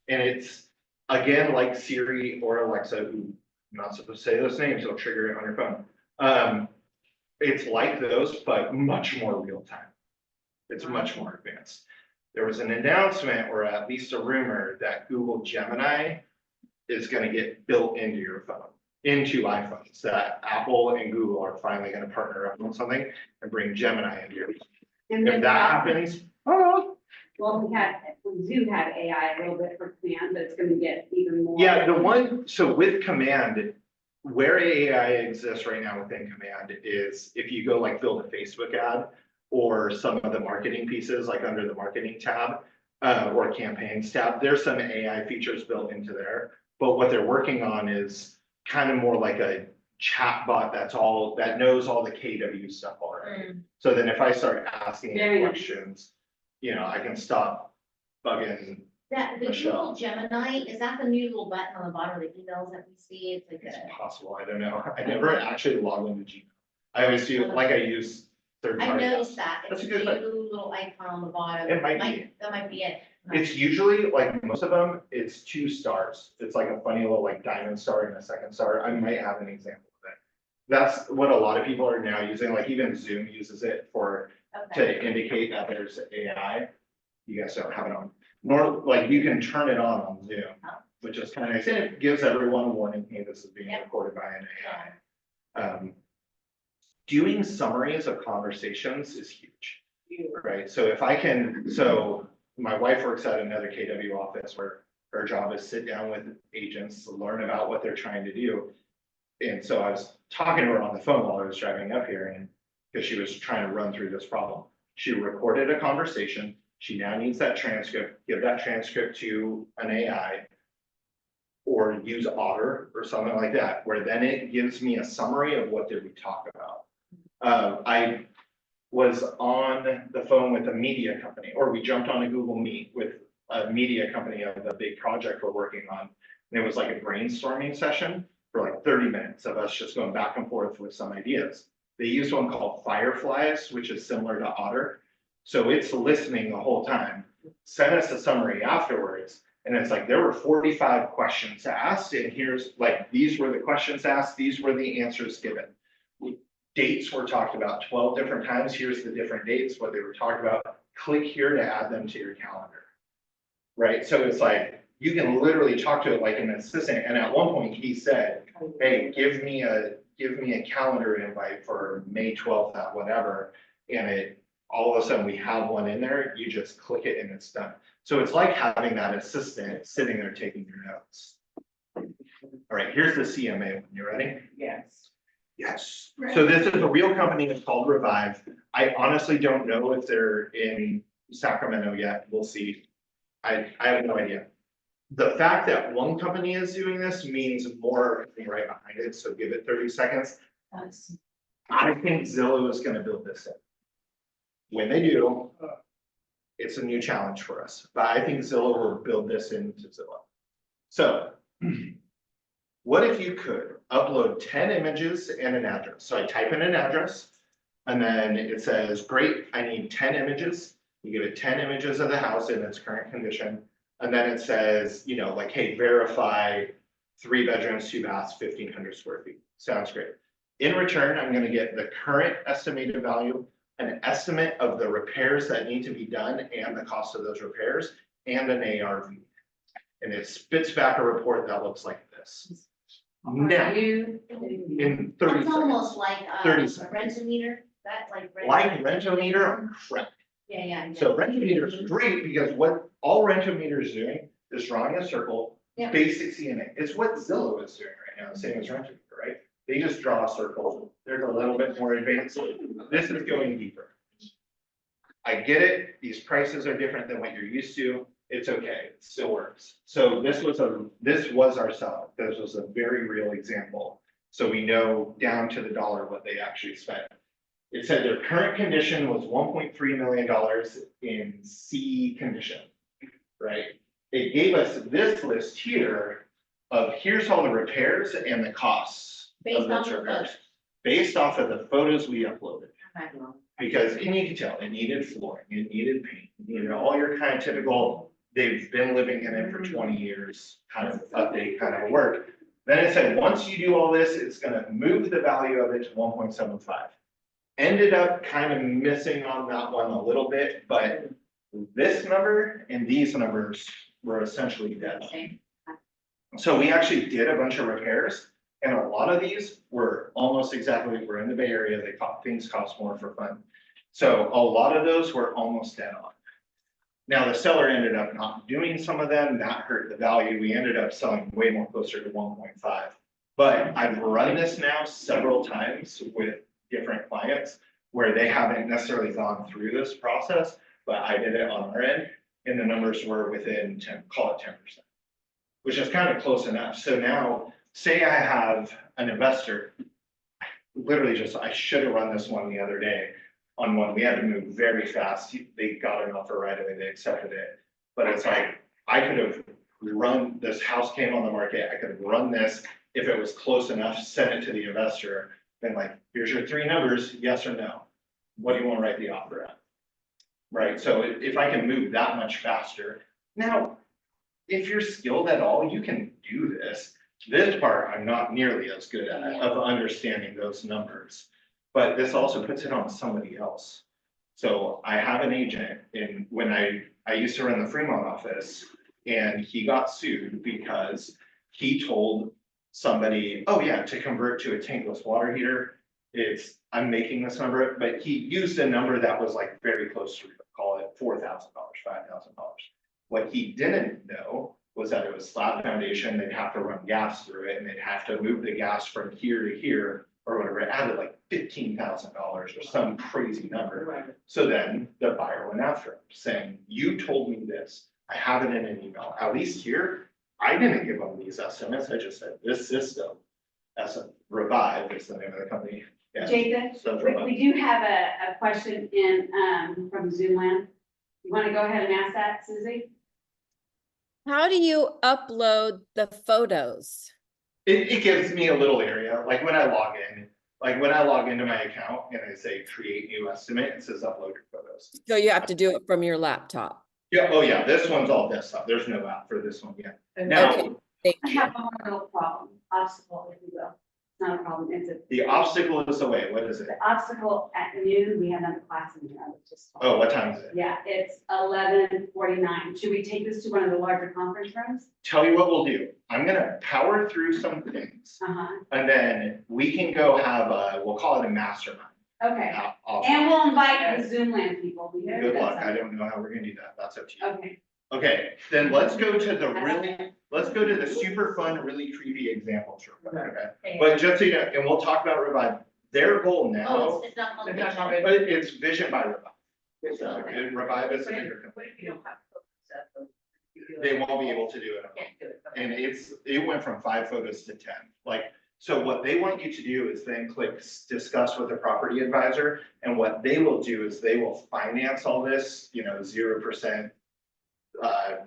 And it's, again, like Siri or Alexa, who I'm not supposed to say those names, they'll trigger it on your phone. It's like those, but much more real time. It's much more advanced. There was an announcement, or at least a rumor, that Google Gemini is going to get built into your phone, into iPhones, that Apple and Google are finally going to partner up on something and bring Gemini into your phone. And If then that happens, oh, well, we do have AI a little bit for command, but it's gonna get even more. yeah, so with Command, where AI exists right now within Command is if you go like build a Facebook ad or some of the marketing pieces, like under the marketing tab or campaigns tab, there's some AI features built into there. But what they're working on is kind of more like a chat bot that knows all the KW stuff already. So then if I start asking Very nice. questions, I can stop bugging. That, the Michelle. Google Gemini, is that the new little button on the bottom of the emails that we see? It's like It's a, possible, I don't know. I never actually log into Gmail. I always do, like I use third I party. noticed that. That's It's a a good new little icon on the bottom. It might be. That might be it. It's usually, like most of them, it's 2 stars. It's like a funny little like diamond star and a second star. I might have an example of it. That's what a lot of people are now using, like even Zoom uses it Okay. to indicate that there's AI. You guys don't have it on, nor like you can turn it on Zoom, which is kind of nice. And it gives everyone a warning, hey, this is being Yep. recorded by an AI. Doing summaries of conversations is huge, right? So if I can, so my wife works at another KW office where her job is sit down with agents to learn about what they're trying to do. And so I was talking to her on the phone while I was driving up here, and because she was trying to run through this problem. She recorded a conversation. She now needs that transcript, give that transcript to an AI. or use Otter or something like that, where then it gives me a summary of what did we talk about. I was on the phone with a media company, or we jumped on a Google Meet with a media company of a big project we're working on. And it was like a brainstorming session for like 30 minutes of us just going back and forth with some ideas. They use one called Fireflies, which is similar to Otter. So it's listening the whole time, sent us a summary afterwards. And it's like, there were 45 questions asked, and here's like, these were the questions asked, these were the answers given. Dates were talked about 12 different times. Here's the different dates, what they were talking about. Click here to add them to your calendar. Right? So it's like, you can literally talk to it like an assistant. And at one point he said, hey, give me a calendar invite for May 12th at whatever. And it, all of a sudden we have one in there, you just click it and it's done. So it's like having that assistant sitting there taking your notes. All right, here's the CMA one. You ready? Yes. Yes. So this is a real company. It's called Revive. I honestly don't know if they're in Sacramento yet. We'll see. I have no idea. The fact that one company is doing this means more are coming right behind it. So give it 30 seconds. I think Zillow is going to build this in. When they do, it's a new challenge for us. But I think Zillow will build this into Zillow. So what if you could upload 10 images and an address? So I type in an address and then it says, great, I need 10 images. You give it 10 images of the house in its current condition. And then it says, you know, like, hey, verify 3 bedrooms, 2 baths, 1,500 square feet. Sounds great. In return, I'm going to get the current estimated value, an estimate of the repairs that need to be done and the cost of those repairs, and an ARV. And it spits back a report that looks like this. Now, in 30 That's seconds. almost like 30 a seconds. Rent-A-Meter, that like. Like Rent-A-Meter on crack. Yeah. So Rent-A-Meter is great because what all Rent-A-Meter is doing is drawing a circle, Yeah. basic CNA. It's what Zillow is doing right now, same as Rent-A-Meter, right? They just draw a circle. They're a little bit more advanced. This is going deeper. I get it. These prices are different than what you're used to. It's okay. It still works. So this was our setup. This was a very real example. So we know down to the dollar what they actually spent. It said their current condition was $1.3 million in C condition, right? It gave us this list here of here's all the repairs and the costs of Based off those the repairs. photos. Based off of the photos we uploaded. Okay. Because, and you can tell, it needed flooring, it needed paint, it needed all your kind of typical, they've been living in it for 20 years, kind of update kind of work. Then it said, once you do all this, it's gonna move the value of it to 1.75. Ended up kind of missing on that one a little bit, but this number and these numbers were essentially dead. Okay. So we actually did a bunch of repairs, and a lot of these were almost exactly, we're in the Bay Area, things cost more for fun. So a lot of those were almost dead on. Now, the seller ended up not doing some of them, that hurt the value. We ended up selling way more closer to 1.5. But I've run this now several times with different clients where they haven't necessarily gone through this process, but I did it on our end, and the numbers were within 10, call it 10%, which is kind of close enough. So now, say I have an investor, literally just, I should have run this one the other day on one, we had to move very fast. They got an offer right away, they accepted it. But it's like, I could have run, this house came on the market, I could have run this, if it was close enough, sent it to the investor, then like, here's your 3 numbers, yes or no. What do you want to write the offer at? Right, so if I can move that much faster, now, if you're skilled at all, you can do this. This part, I'm not nearly as good at, of understanding those numbers. But this also puts it on somebody else. So I have an agent, and when I used to run the Fremont office, and he got sued because he told somebody, oh yeah, to convert to a tankless water heater, I'm making this number, but he used a number that was like very close to, call it $4,000, $5,000. What he didn't know was that it was slab foundation, they'd have to run gas through it, and they'd have to move the gas from here to here, or whatever, it added like $15,000 or some crazy number. Right. So then the buyer went after him, saying, you told me this, I have it in an email, at least here, I didn't give them these estimates, I just said this system, that's a Revive is the name of the company. Yeah. Jason, So we do have a question in, from Zoomland. You want to go ahead and ask that, Susie? How do you upload the photos? It gives me a little area, like when I log in, like when I log into my account and I say create new estimate, it says upload your photos. So you have to do it from your laptop. Yeah, oh yeah, this one's all desktop, there's no app for this one yet. Now, Okay, thank I you. have one little problem, obstacle, if you will. It's not a problem, it's a. the obstacle is the way, what is it? The obstacle at noon, we have another class in here, I was just. told. Oh, what time is it? Yeah, it's 11:49. Should we take this to one of the larger conference rooms? Tell you what we'll do, I'm gonna power through some things, Uh-huh, and then we can go have a, we'll call it a mastermind. okay. I'll- And we'll invite the Zoomland people. We can do Good that luck, I sometime. don't know how we're gonna do that, that's up to you. Okay. Okay, then let's go to the really, let's go to the super fun, really creepy examples real quick, okay? But just so you know, and we'll talk about Revive, their goal now, Oh, it's not on the It's not picture. already- but it's vision by Revive. So Revive is a bigger company. What if you don't have photos of them? They won't be able to do it. Can't do it. Okay. And it went from 5 photos to 10. Like, so what they want you to do is then click discuss with the property advisor. And what they will do is they will finance all this, 0%,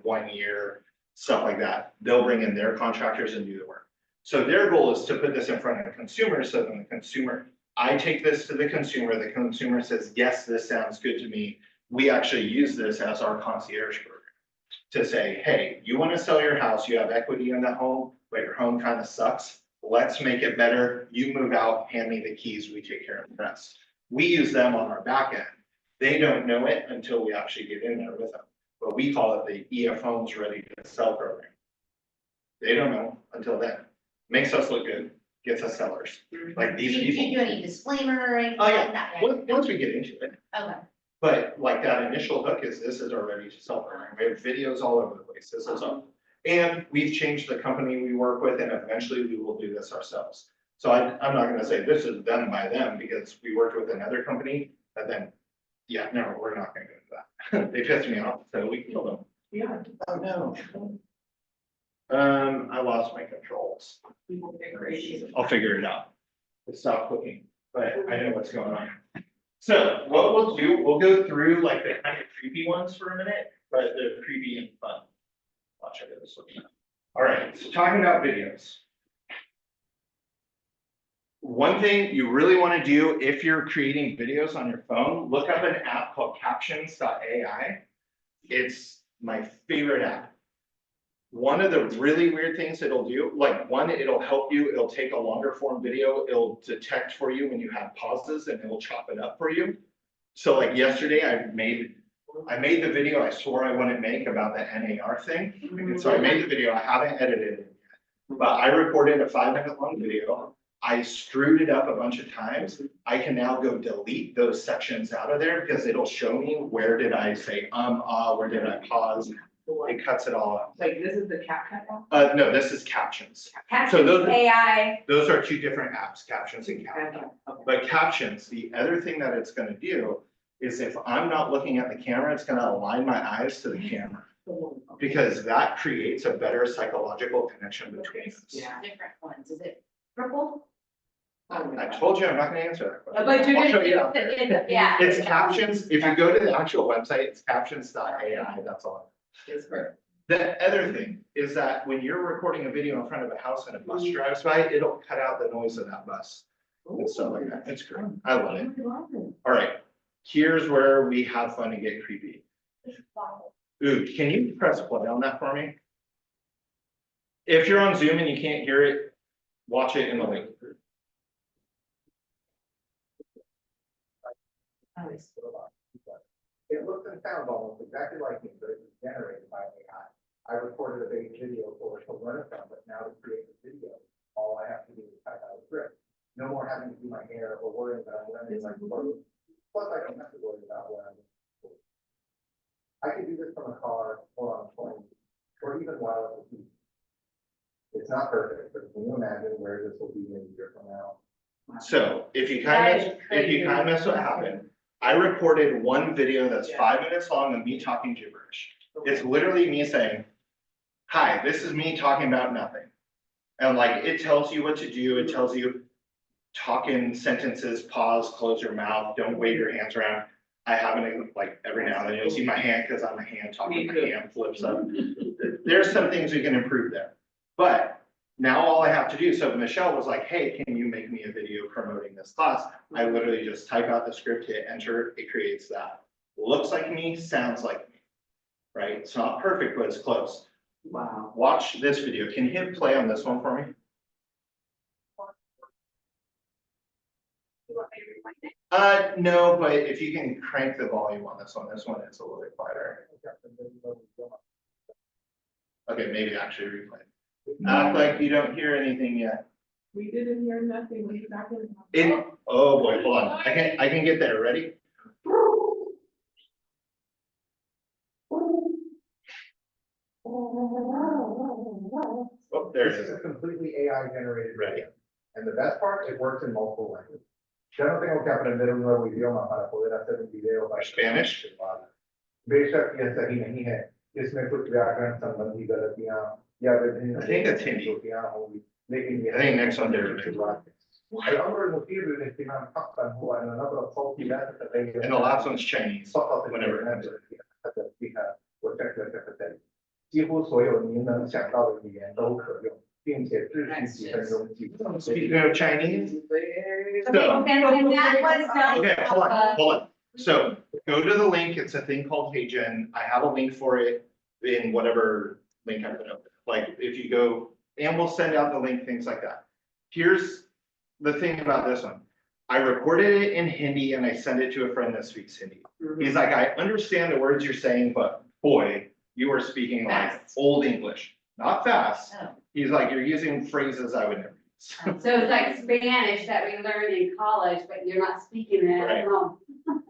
1 year, stuff like that. They'll bring in their contractors and do the work. So their goal is to put this in front of the consumer, so then the consumer, I take this to the consumer says, yes, this sounds good to me. We actually use this as our concierge program to say, hey, you want to sell your house, you have equity in the home, but your home kind of sucks. Let's make it better. You move out, hand me the keys, we take care of the rest. We use them on our back end. They don't know it until we actually get in there with them. But we call it the EF Homes Ready to Sell program. They don't know until then. Makes us look good, gets us sellers, like You these can't people. do any disclaimer or anything Oh, yeah. like that. Once we get into it, Okay. but like that initial hook is this is our ready to sell program. We have videos all over the place. This is all. And we've changed the company we work with and eventually we will do this ourselves. So I'm not gonna say this is done by them because we worked with another company and then, yeah, no, we're not gonna go into that. They pissed me off, so we killed them. Yeah. Oh, no. I lost my controls. People get crazy. I'll figure it out. It's stop clicking, but I know what's going on. So what we'll do, we'll go through like the kind of creepy ones for a minute, but they're creepy and fun. Watch out, this looking. All right, so talking about videos. One thing you really want to do if you're creating videos on your phone, look up an app called captions.ai. It's my favorite app. One of the really weird things it'll do, like one, it'll help you, it'll take a longer form video, it'll detect for you when you have pauses and it'll chop it up for you. So like yesterday, I made the video I swore I wouldn't make about the NAR thing. And so I made the video, I haven't edited it yet, but I recorded a 5-minute long video. I screwed it up a bunch of times. I can now go delete those sections out of there because it'll show me where did I say, where did I pause? It cuts it all out. Like, this is the CapCut one? No, this is captions. Captions, those- AI, Those are two different apps, captions and CapCut. CapCut, okay. But captions, the other thing that it's gonna do is if I'm not looking at the camera, it's gonna align my eyes to the camera. Because that creates a better psychological connection between us. Yeah. Different ones. Is it purple? I told you I'm not gonna answer that question. but you're I'll show gonna you do, after. yeah. It's captions, if you go to the actual website, it's captions.ai, that's all. It's perfect. The other thing is that when you're recording a video in front of a house and a bus drives by, it'll cut out the noise of that bus and stuff like that. It's great. I love it. All right, here's where we have fun and get creepy. Ooh, can you press play on that for me? If you're on Zoom and you can't hear it, watch it in the link. It looks and sounds almost exactly like me, but it was generated by AI. I recorded a big video for it to learn from, but now to create the video, all I have to do is type out a script. No more having to do my hair or worrying about learning like clothes. Plus, I don't have to worry about what I'm doing. I could do this from a car or on a plane, or even while at the beach. It's not perfect, but can you imagine where this will be in a year from now? So if you kind of miss what happened, I recorded one video that's 5 minutes long of me talking gibberish. It's literally me saying, hi, this is me talking about nothing. And like, it tells you what to do, it tells you talk in sentences, pause, close your mouth, don't wave your hands around. I haven't, like, every now and then you'll see my hand, because I'm a hand talking, my hand flips up. There's some things we can improve there. But now all I have to do, so Michelle was like, hey, can you make me a video promoting this class? I literally just type out the script, hit enter, it creates that. Looks like me, sounds like me, right? It's not perfect, but it's close. Wow. Watch this video. Can you hit play on this one for me? You want me to rewind it? No, but if you can crank the volume on this one is a little bit quieter. Okay, maybe actually replay. Act like you don't hear anything yet. We didn't hear nothing, we exactly. Oh boy, hold on. I can get there. Ready? Oh, there it This is. is completely AI generated. Ready. And the best part, it works in multiple languages. Ya no tengo que aprender un nuevo idioma para poder hacer un video para Spanish? बेशक यह सही नहीं है, इसमें कुछ व्याकरण संबंधी गलतियां या विभिन्न I think that's Hindi. त्रुटियां होंगी, लेकिन यह I think next one there. الأمر المثير للاهتمام حقا هو أن نبرة صوتي لا تتغير. And the last one's Chinese. فقط whenever it الكلمات comes. التي أتحدث بها وشكل كفتين. 几乎所有您能想到的语言都可用，并且只需几分钟即可。 Speaking of Chinese, Okay, so, and that was. okay, hold on. So go to the link. It's a thing called HeyGen. I have a link for it in whatever link I put up. Like if you go, and we'll send out the link, things like that. Here's the thing about this one. I recorded it in Hindi and I sent it to a friend that speaks Hindi. He's like, I understand the words you're saying, but boy, you are speaking like Fast. old English, not fast. Oh. He's like, you're using phrases I would never use. So it's like Spanish that we learned in college, but you're not speaking it Right. at home.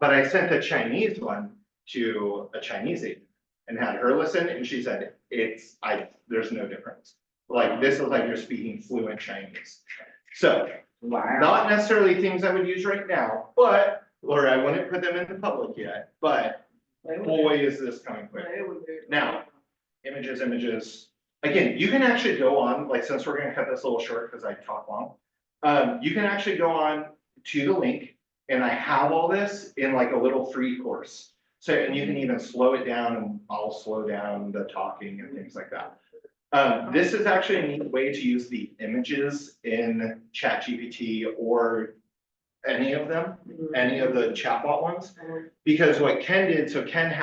But I sent the Chinese one to a Chinese agent and had her listen, and she said, there's no difference. Like, this is like you're speaking fluent Chinese. So, not necessarily things I would use right now, but, or I wouldn't put them in the public yet, but boy, is this coming quick. Now, images. Again, you can actually go on, like, since we're gonna cut this a little short because I talk long. You can actually go on to the link, and I have all this in like a little free course. So, and you can even slow it down, and I'll slow down the talking and things like that. This is actually a neat way to use the images in ChatGPT or any of them, any of the chatbot ones. Because what Ken did, so Ken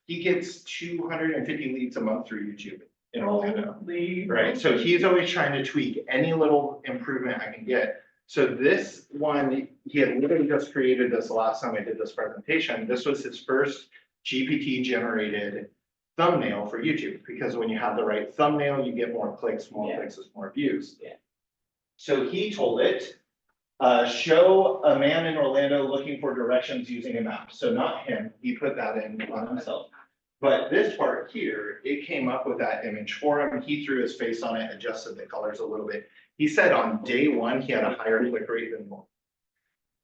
he gets 250 leads a month through YouTube in Orlando. Right, so he's always trying to tweak any little improvement I can get. So this one, he had literally just created this last time I did this presentation. This was his first GPT generated thumbnail for YouTube, because when you have the right thumbnail, you get more clicks, more clicks is more views. Yeah. So he told it, show a man in Orlando looking for directions using a map. So not him, he put that in on himself. But this part here, it came up with that image for him. He threw his face on it, adjusted the colors a little bit. He said on day one, he had a higher click rate than normal.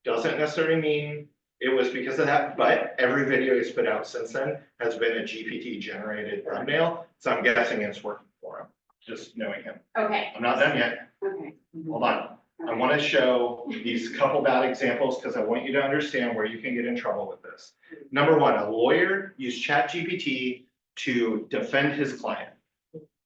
Doesn't necessarily mean it was because of that, but every video he's put out since then has been a GPT generated thumbnail. So I'm guessing it's working for him, just knowing him. Okay, I'm not done yet. okay. Hold on. I want to show these couple bad examples because I want you to understand where you can get in trouble with this. Number one, a lawyer used ChatGPT to defend his client,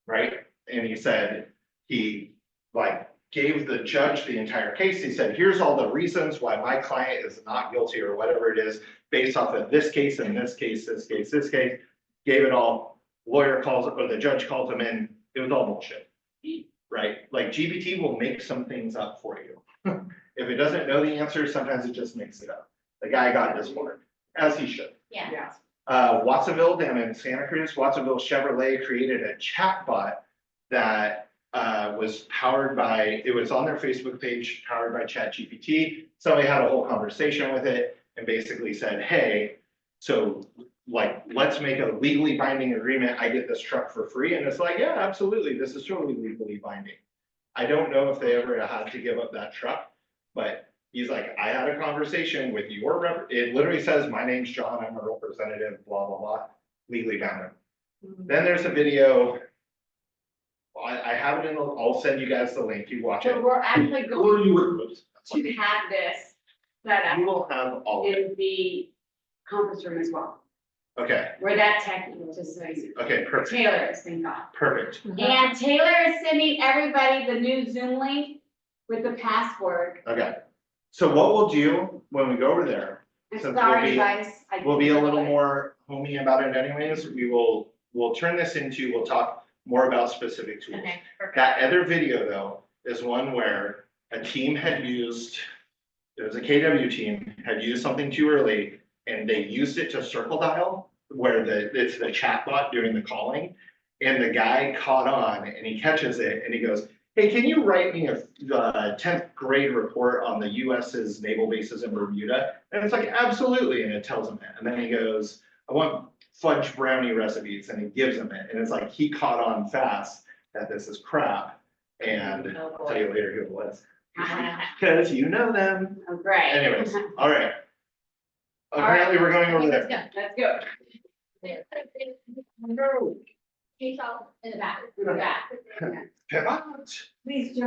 right? And he said, he like gave the judge the entire case. He said, here's all the reasons why my client is not guilty or whatever it is, based off of this case and this case, this case, this case, gave it all. Lawyer calls it, or the judge calls him in. It was all bullshit. Right? Like GPT will make some things up for you. If it doesn't know the answer, sometimes it just makes it up. The guy got this one, as he should. Yeah. Watsonville down in Santa Cruz, Watsonville Chevrolet created a chatbot that was powered by, it was on their Facebook page, powered by ChatGPT. Somebody had a whole conversation with it and basically said, hey, so like, let's make a legally binding agreement. I get this truck for free. And it's like, yeah, absolutely. This is totally legally binding. I don't know if they ever had to give up that truck, but he's like, I had a conversation with your rep. It literally says, my name's John. I'm a representative, blah, blah, blah, legally bound. Then there's a video. I have it I'll send you guys the link, you watch it. So we're actually Or going you would, to have this set you up will have all of it. in the conference room as well, Okay, where that tech, just so you know. okay, perfect, Taylor is, thank God. perfect. And Taylor is sending everybody the new Zoom link with the password. Okay. So what we'll do when we go over there, I'm Since sorry, guys. we'll be a little more homey about it anyways. We'll turn this into, we'll talk more about specific tools. Okay, perfect. That other video though, is one where a team had used, there was a KW team, had used something too early, and they used it to circle dial, where it's the chat bot doing the calling. And the guy caught on and he catches it and he goes, hey, can you write me a 10th grade report on the US's naval bases in Bermuda? And it's like, absolutely, and it tells him that. And then he goes, I want fudge brownie recipes, and he gives him it. And it's like, he caught on fast that this is crap. And Oh, I'll tell you later who it was. Ah, Because you know them. Oh, great. Anyways, all right. All right. Apparently, we're going over Okay, there. let's go. Let's go. Case all in the back. In the back. Pivot. Please join